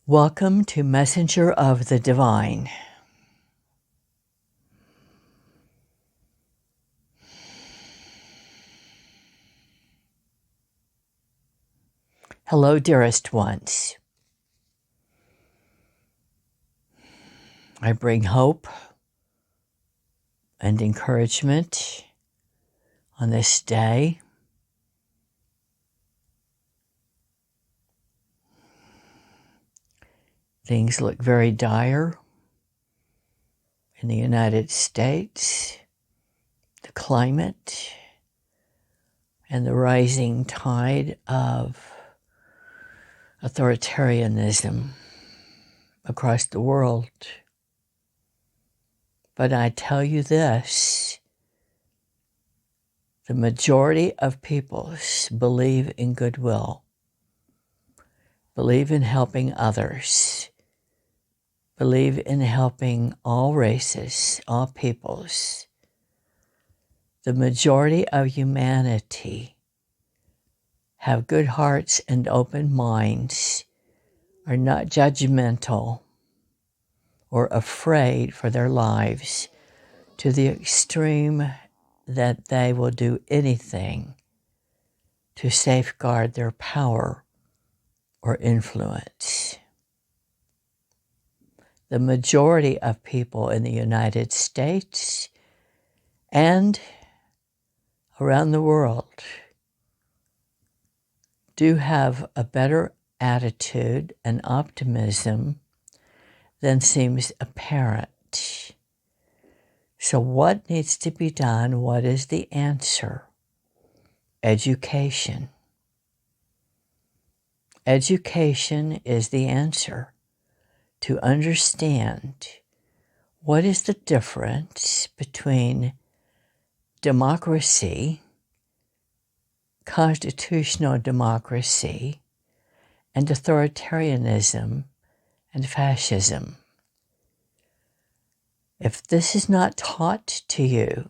Welcome to Messenger of the Divine. Hello, dearest ones. I bring hope and encouragement on this day. Things look very dire in the United States, the climate, and the rising tide of authoritarianism across the world. But I tell you this, the majority of peoples believe in goodwill, believe in helping others, believe in helping all races, all peoples. The majority of humanity have good hearts and open minds, are not judgmental or afraid for their lives to the extreme that they will do anything to safeguard their power or influence. The majority of people in the United States and around the world do have a better attitude and optimism than seems apparent. So what needs to be done? What is the answer? Education. Education is the answer to understand what is the difference between democracy, constitutional democracy, and authoritarianism and fascism. If this is not taught to you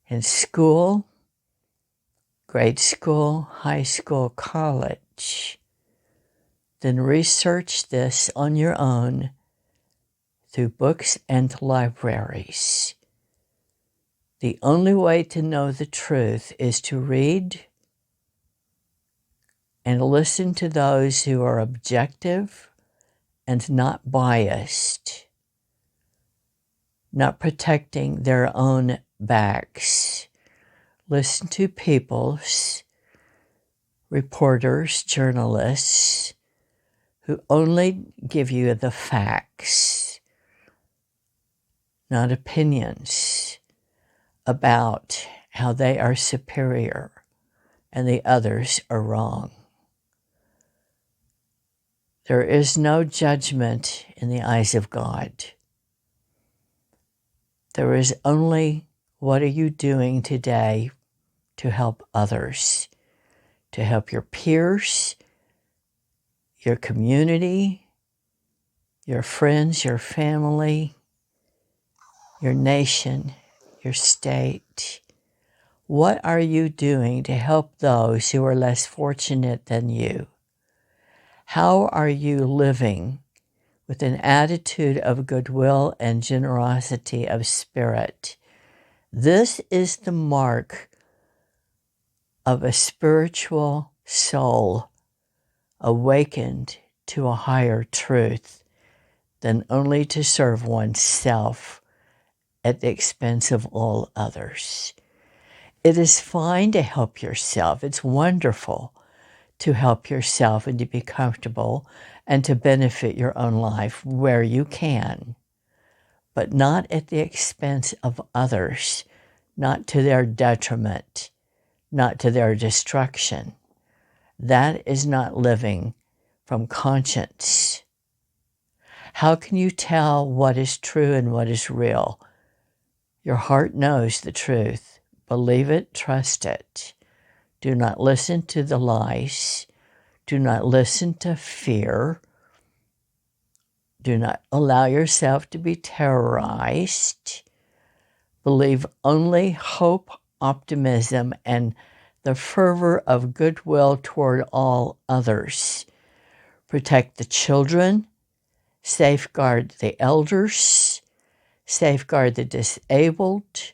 in school, grade school, high school, college, then research this on your own through books and libraries. The only way to know the truth is to read and listen to those who are objective and not biased, not protecting their own backs. Listen to people's, reporters, journalists, who only give you the facts, not opinions about how they are superior and the others are wrong. There is no judgment in the eyes of God. There is only, what are you doing today to help others, to help your peers, your community, your friends, your family, your nation, your state. What are you doing to help those who are less fortunate than you? How are you living with an attitude of goodwill and generosity of spirit? This is the mark of a spiritual soul awakened to a higher truth than only to serve oneself at the expense of all others. It is fine to help yourself. It's wonderful to help yourself and to be comfortable and to benefit your own life where you can, but not at the expense of others, not to their detriment, not to their destruction. That is not living from conscience. How can you tell what is true and what is real? Your heart knows the truth. Believe it, trust it. Do not listen to the lies. Do not listen to fear. Do not allow yourself to be terrorized. Believe only hope, optimism, and the fervor of goodwill toward all others. protect the children, safeguard the elders, safeguard the disabled,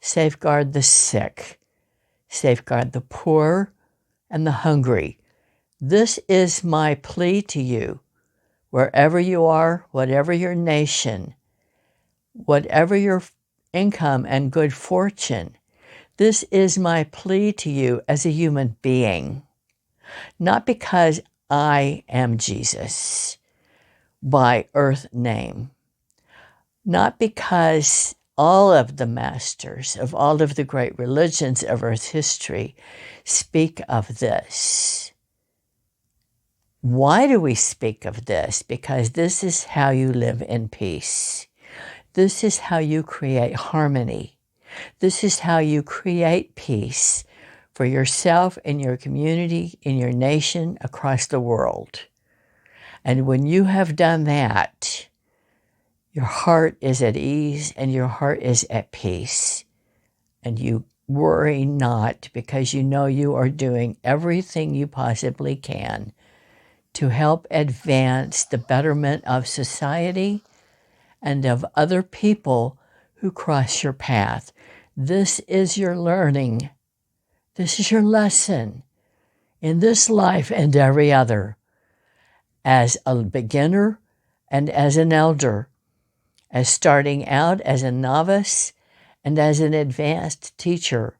safeguard the sick, safeguard the poor and the hungry. This is my plea to you, wherever you are, whatever your nation, whatever your income and good fortune. This is my plea to you as a human being, not because I am Jesus by earth name, not because all of the masters of all of the great religions of earth history speak of this. Why do we speak of this? Because this is how you live in peace. This is how you create harmony. This is how you create peace for yourself and your community, in your nation, across the world. And when you have done that, your heart is at ease and your heart is at peace. And you worry not, because you know you are doing everything you possibly can to help advance the betterment of society and of other people who cross your path. This is your learning. This is your lesson in this life and every other, as a beginner and as an elder, as starting out as a novice and as an advanced teacher.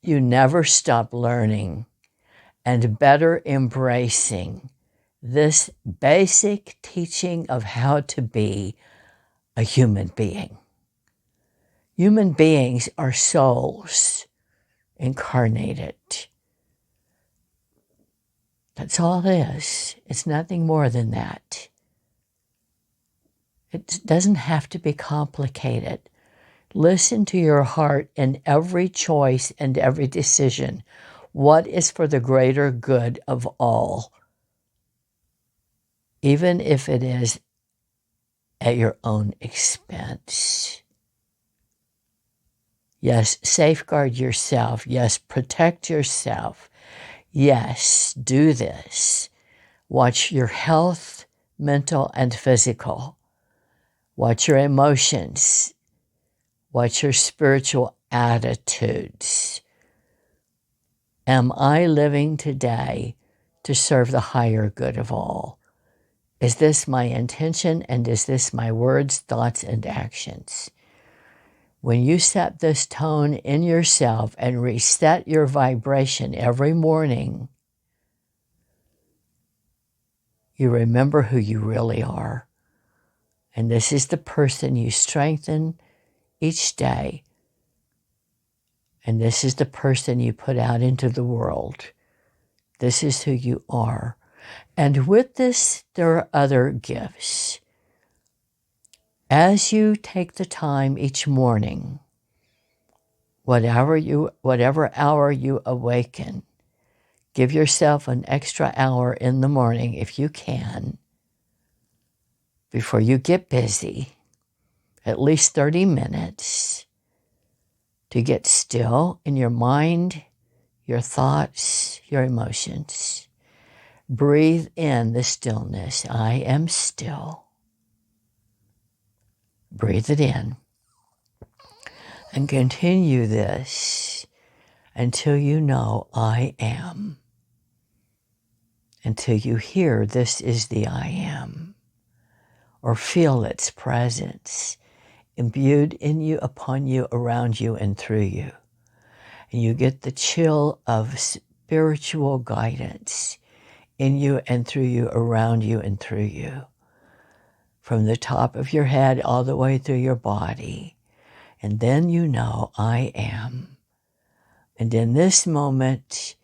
You never stop learning and better embracing this basic teaching of how to be a human being. Human beings are souls incarnated. That's all it is. It's nothing more than that. It doesn't have to be complicated. Listen to your heart in every choice and every decision. What is for the greater good of all? Even if it is at your own expense. Yes, safeguard yourself. Yes, protect yourself. Yes, do this. Watch your health, mental and physical. Watch your emotions. Watch your spiritual attitudes. Am I living today to serve the higher good of all? Is this my intention, and is this my words, thoughts, and actions? When you set this tone in yourself and reset your vibration every morning, you remember who you really are. And this is the person you strengthen each day. And this is the person you put out into the world. This is who you are. And with this, there are other gifts. As you take the time each morning, whatever hour you awaken, give yourself an extra hour in the morning if you can, before you get busy, at least 30 minutes, to get still in your mind, your thoughts, your emotions. Breathe in the stillness. I am still. Breathe it in. And continue this until you know I am. Until you hear this is the I am. Or feel its presence imbued in you, upon you, around you, and through you. And you get the chill of spiritual guidance in you and through you, around you and through you. From the top of your head all the way through your body. And then you know I am. And in this moment,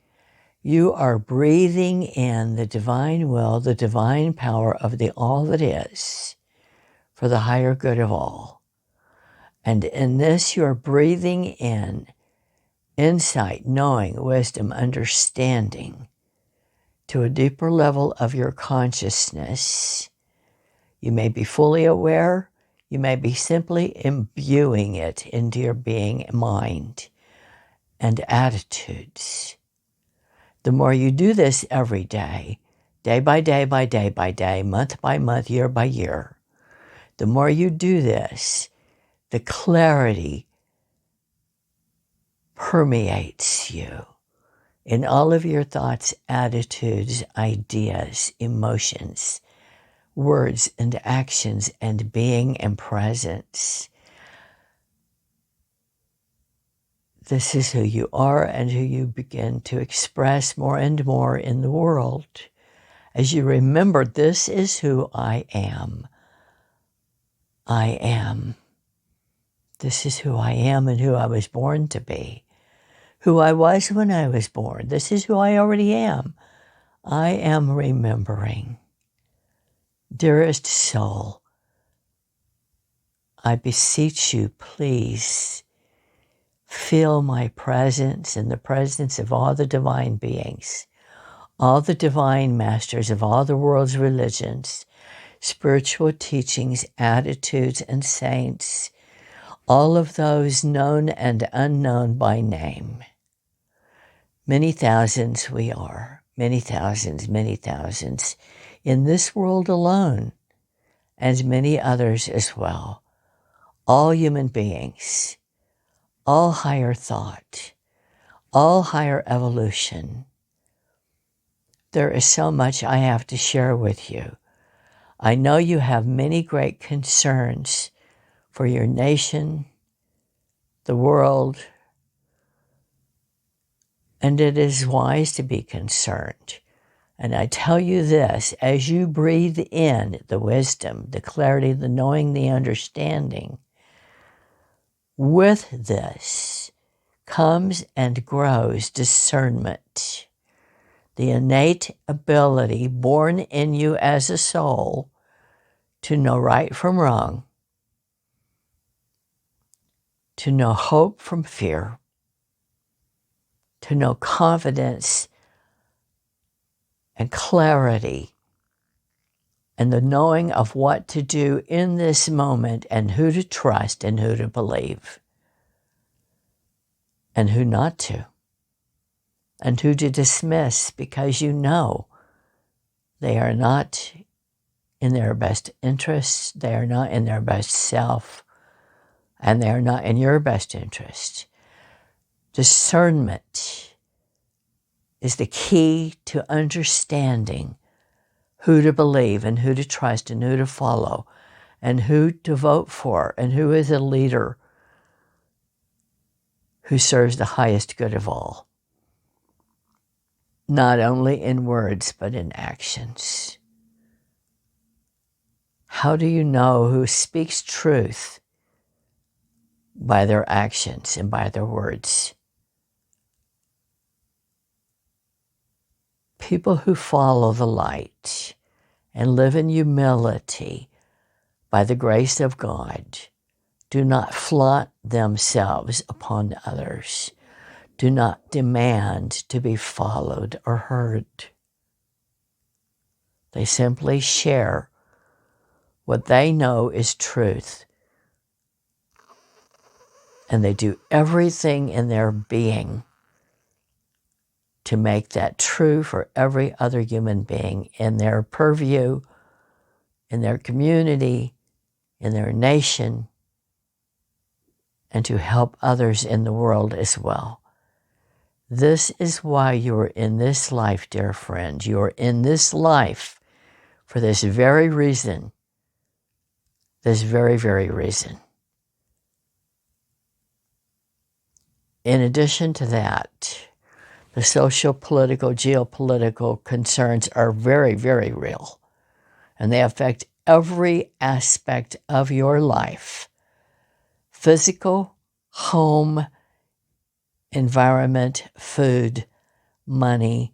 you are breathing in the divine will, the divine power of the all that is, for the higher good of all. And in this, you are breathing in insight, knowing, wisdom, understanding to a deeper level of your consciousness. You may be fully aware. You may be simply imbuing it into your being, mind, and attitudes. The more you do this every day, day by day by day by day, month by month, year by year, the more you do this, the clarity permeates you in all of your thoughts, attitudes, ideas, emotions, words and actions, and being and presence. This is who you are and who you begin to express more and more in the world. As you remember, this is who I am. I am. This is who I am and who I was born to be. Who I was when I was born. This is who I already am. I am remembering. Dearest soul, I beseech you, please feel my presence and the presence of all the divine beings, all the divine masters of all the world's religions, spiritual teachings, attitudes, and saints, all of those known and unknown by name. Many thousands we are, many thousands in this world alone, and many others as well. All human beings, all higher thought, all higher evolution. There is so much I have to share with you. I know you have many great concerns for your nation, the world, and it is wise to be concerned. And I tell you this, as you breathe in the wisdom, the clarity, the knowing, the understanding, with this comes and grows discernment, the innate ability born in you as a soul to know right from wrong, to know hope from fear, to know confidence and clarity, and the knowing of what to do in this moment and who to trust and who to believe and who not to, and who to dismiss because you know they are not in their best interests, they are not in their best self, and they are not in your best interest. Discernment is the key to understanding who to believe and who to trust and who to follow and who to vote for and who is a leader who serves the highest good of all, not only in words but in actions. How do you know who speaks truth? By their actions and by their words. People who follow the light and live in humility by the grace of God do not flaunt themselves upon others, do not demand to be followed or heard. They simply share what they know is truth, and they do everything in their being to make that true for every other human being in their purview, in their community, in their nation, and to help others in the world as well. This is why you are in this life, dear friend. You are in this life for this very reason. This very, very reason. In addition to that, the social, political, geopolitical concerns are very, very real, and they affect every aspect of your life. Physical, home, environment, food, money,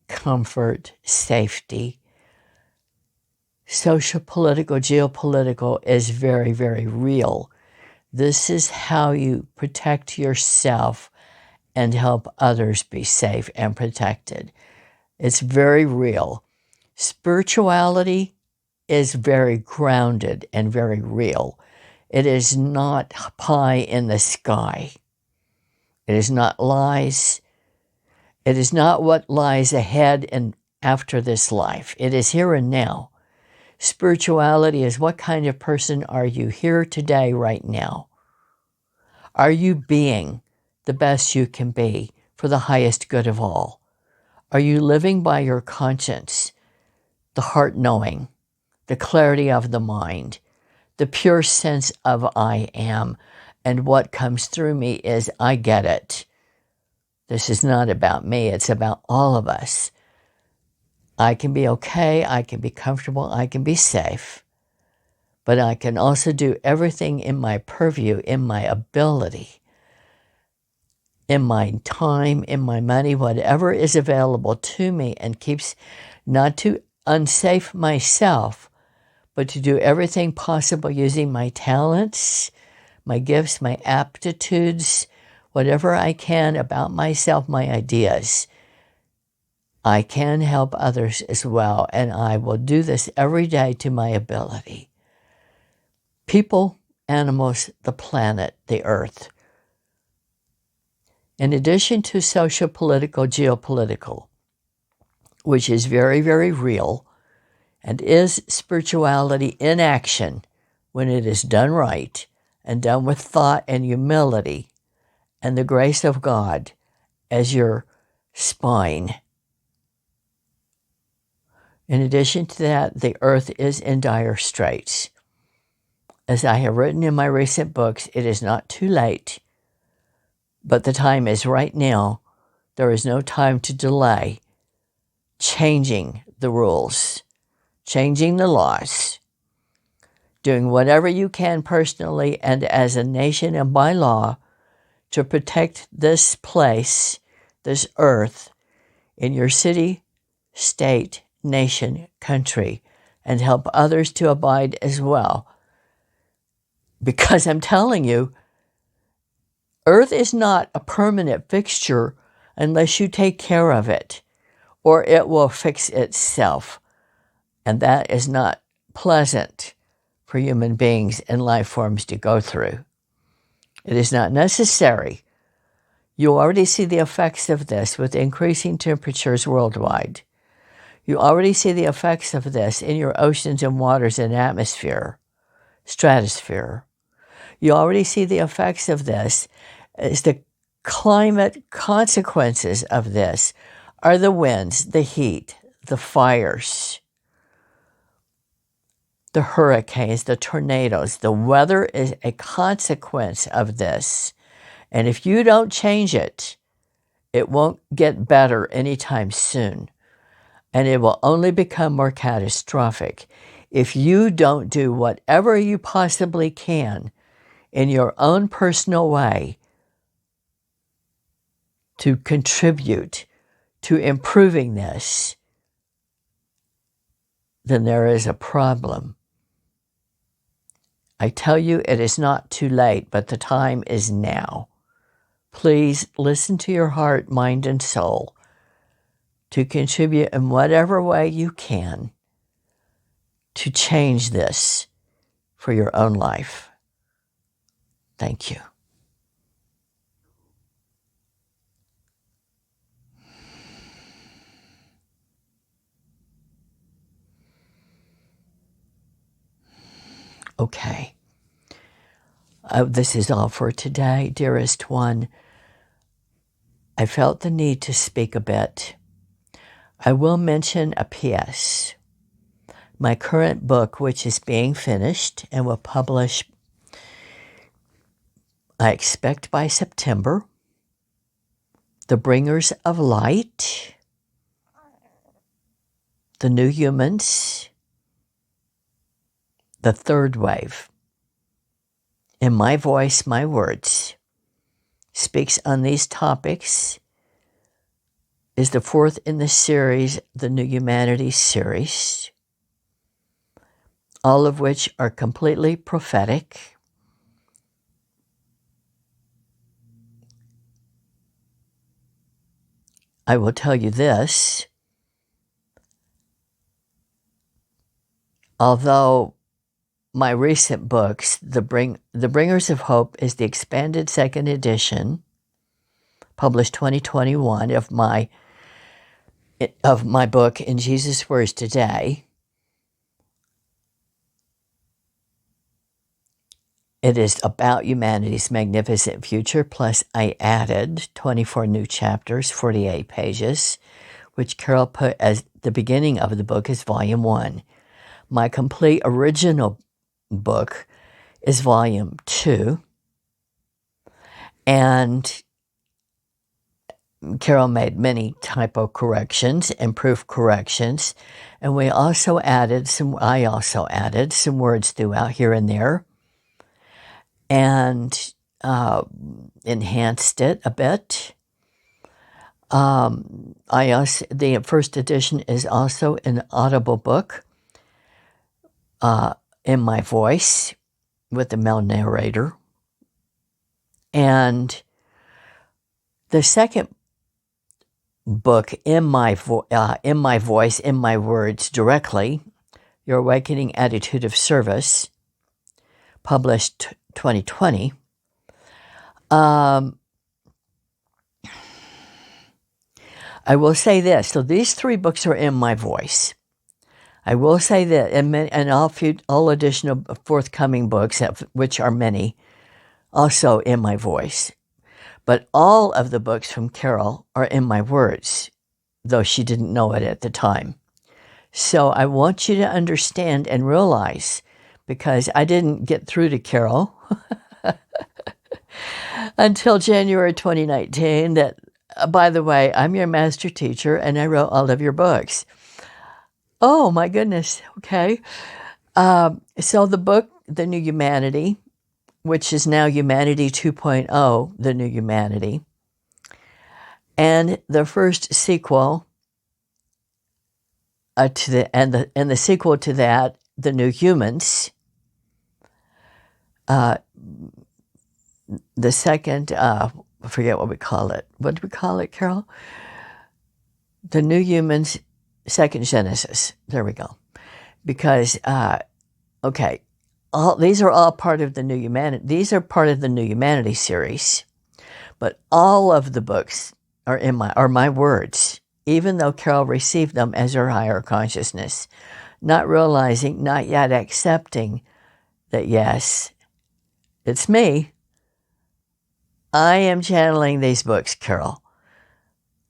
comfort, safety. Social, political, geopolitical is very, very real. This is how you protect yourself and help others be safe and protected. It's very real. Spirituality is very grounded and very real. It is not pie in the sky. It is not lies. It is not what lies ahead and after this life. It is here and now. Spirituality is what kind of person are you here today, right now? Are you being the best you can be for the highest good of all? Are you living by your conscience, the heart knowing, the clarity of the mind, the pure sense of I am, and what comes through me is I get it. This is not about me, it's about all of us. I can be okay, I can be comfortable, I can be safe, but I can also do everything in my purview, in my ability, in my time, in my money, whatever is available to me, and keeps not to unsafe myself, but to do everything possible using my talents, my gifts, my aptitudes, whatever I can about myself, my ideas. I can help others as well, and I will do this every day to my ability. People, animals, the planet, the earth. In addition to social, political, geopolitical, which is very, very real, and is spirituality in action when it is done right and done with thought and humility and the grace of God as your spine. In addition to that, the earth is in dire straits. As I have written in my recent books, it is not too late, but the time is right now. There is no time to delay changing the rules, changing the laws, doing whatever you can personally and as a nation and by law to protect this place, this earth, in your city, state, nation, country, and help others to abide as well. Because I'm telling you, earth is not a permanent fixture unless you take care of it, or it will fix itself. And that is not pleasant for human beings and life forms to go through. It is not necessary. You already see the effects of this with increasing temperatures worldwide. You already see the effects of this in your oceans and waters and atmosphere, stratosphere. You already see the effects of this as the climate consequences of this are the winds, the heat, the fires, the hurricanes, the tornadoes. The weather is a consequence of this. And if you don't change it, it won't get better anytime soon. And it will only become more catastrophic if you don't do whatever you possibly can in your own personal way to contribute to improving this. Then there is a problem. I tell you, it is not too late, but the time is now. Please listen to your heart, mind, and soul to contribute in whatever way you can to change this for your own life. Thank you. Okay. This is all for today, dearest one. I felt the need to speak a bit. I will mention a PS. My current book, which is being finished and will publish, I expect by September, The Bringers of Light, The New Humans, The Third Wave. In my voice, my words, speaks on these topics, is the fourth in the series, the New Humanities series, all of which are completely prophetic. I will tell you this, although my recent books, The Bringers of Hope is the expanded second edition, published 2021 of my of my book, In Jesus' Words Today, it is about humanity's magnificent future, plus I added 24 new chapters, 48 pages, which Carol put as the beginning of the book as Volume 1. My complete original book is Volume 2, and Carol made many typo corrections and proof corrections, and I also added some words throughout here and there, and enhanced it a bit. The first edition is also an audible book in my voice with the male narrator. And the second book in my voice, in my words directly, Your Awakening Attitude of Service, published 2020. I will say this. So these 3 books are in my voice. I will say that, and all additional forthcoming books, which are many, also in my voice. But all of the books from Carol are in my words, though she didn't know it at the time. So I want you to understand and realize, because I didn't get through to Carol until January 2019, that, by the way, I'm your master teacher and I wrote all of your books. Oh my goodness. Okay. So the book, The New Humanity, which is now Humanity 2.0, The New Humanity, and the first sequel the sequel to that, The New Humans. The second, I forget what we call it. What do we call it, Carol? The New Humans, Second Genesis. There we go. Because, okay, these are all part of the New Humanity. These are part of the New Humanity series, but all of the books are my words, even though Carol received them as her higher consciousness, not realizing, not yet accepting that yes, it's me. I am channeling these books, Carol.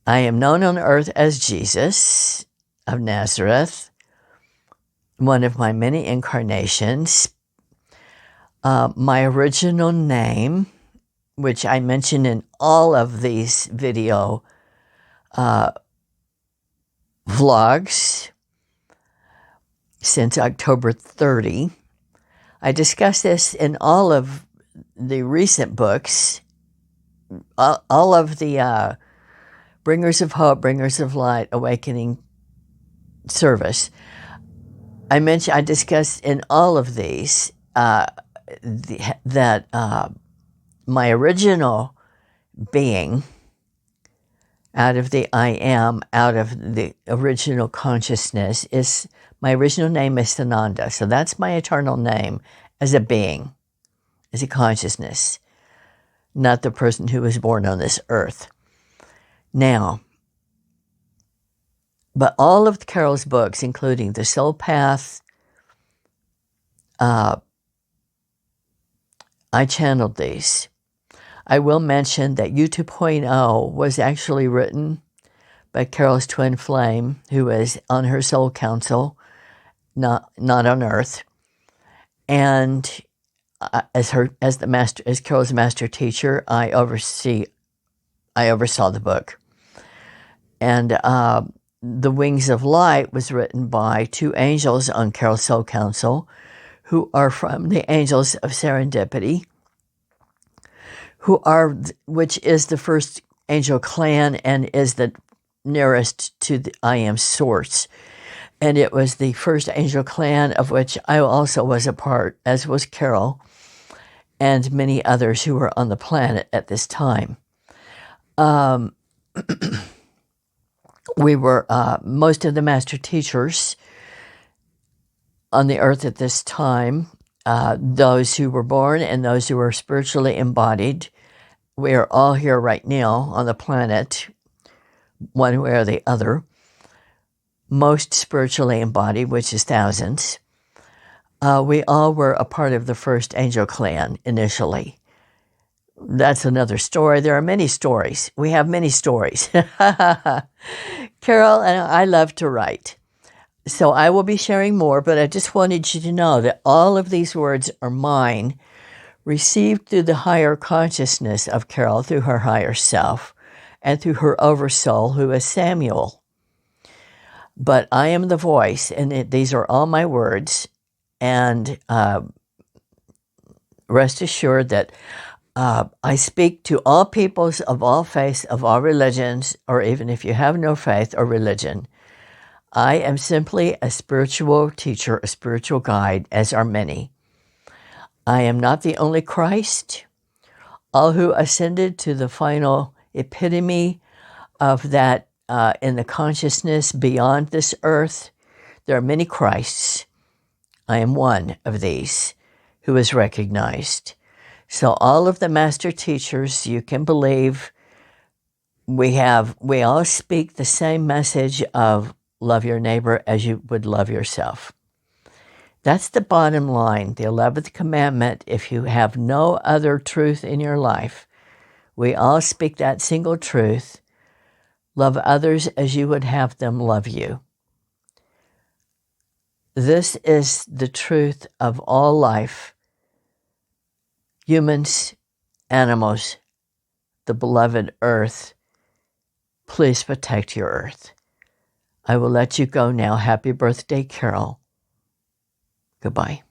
I am known on earth as Jesus of Nazareth, one of my many incarnations. My original name, which I mention in all of these video vlogs since October 30. I discuss this in all of the recent books, all of the Bringers of Hope, Bringers of Light, Awakening service. I discussed in all of these that my original being, out of the I am, out of the original consciousness, my original name is Sananda. So that's my eternal name as a being, as a consciousness, not the person who was born on this earth. Now, but all of Carol's books, including The Soul Path, I channeled these. I will mention that You 2.0 was actually written by Carol's twin flame, who was on her soul council, not on Earth, and as Carol's master teacher, I oversaw the book. And The Wings of Light was written by 2 angels on Carol's soul council, who are from the Angels of Serendipity, which is the first angel clan and is the nearest to the I Am source. And it was the first angel clan of which I also was a part, as was Carol and many others who were on the planet at this time. We were most of the master teachers on the earth at this time, those who were born and those who were spiritually embodied. We are all here right now on the planet, one way or the other. most spiritually embodied, which is thousands. We all were a part of the first angel clan initially. That's another story. There are many stories. We have many stories. Carol and I love to write. So I will be sharing more, but I just wanted you to know that all of these words are mine, received through the higher consciousness of Carol, through her higher self, and through her oversoul, who is Samuel. But I am the voice, and these are all my words, and rest assured that I speak to all peoples of all faiths, of all religions, or even if you have no faith or religion. I am simply a spiritual teacher, a spiritual guide, as are many. I am not the only Christ. All who ascended to the final epitome of that in the consciousness beyond this earth, there are many Christs. I am one of these who is recognized. So all of the master teachers, you can believe, we all speak the same message of love your neighbor as you would love yourself. That's the bottom line, the 11th commandment. If you have no other truth in your life, we all speak that single truth. Love others as you would have them love you. This is the truth of all life. Humans, animals, the beloved earth. Please protect your earth. I will let you go now. Happy birthday, Carol. Goodbye.